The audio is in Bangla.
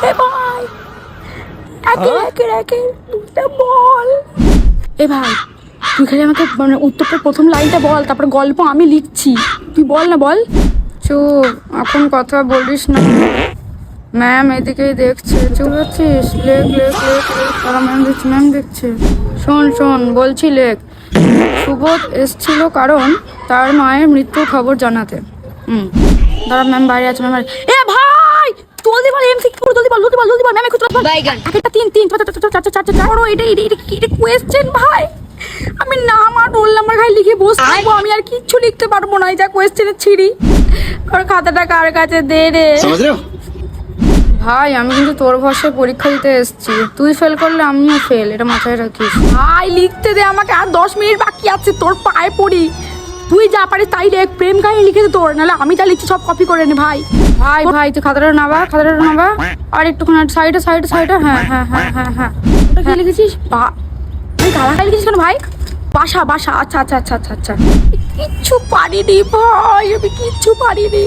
এ ভাই একে দুটা বল। এ ভাই তুই খালি আমাকে মানে উত্তরটার প্রথম লাইনটা বল, তারপর গল্প আমি লিখছি, তুই বল না বল। চুপ, এখন কথা বলিস না, ম্যাম এদিকেই দেখছে। চুপ আছিস? লেখ লেখ লেখ লেখ, তারা ম্যাম দেখছে। শোন শোন বলছি লেখ। সুবোধ এসছিল কারণ তার মায়ের মৃত্যুর খবর জানাতে। দাঁড়া, ম্যাম বাইরে আছে, ম্যাম। এ ভাই জলদি বল, এমসিকিউ জলদি বল, জলদি বল, জলদি বল, ম্যাম একটু বল। একটা তিন চার বড়, এটা কোয়েশ্চেন ভাই। আমি নাম আর রোল নাম্বার খালি লিখে বসে থাকবো, আমি আর কিচ্ছু লিখতে পারবো না। এই যা কোয়েশ্চেনের ছিড়ি, আর খাতাটা কার কাছে দে রে ভাই। আমি কিন্তু তোর ভাষায় পরীক্ষা দিতে এসেছি, তুই ফেল করলে আমিও ফেল, এটা মাথায় রাখিস ভাই। লিখতে দে আমাকে, আর 10 মিনিট বাকি আছে, তোর পায়ে পড়ি। তুই যা পারিস তাই লেখ, প্রেম কাহিনী লিখে দে তোর, নাহলে আমি যা লিখছি সব কপি করে নে ভাই। ভাই তুই খাতাটা নাবা, আর একটুখানি সাইডে। হ্যাঁ ওটা কি লিখেছিস? তুই গালাটাই লিখেছিস কেন ভাই? বাসা। আচ্ছা। কিচ্ছু পারিনি ভাই, আমি কিচ্ছু পারিনি।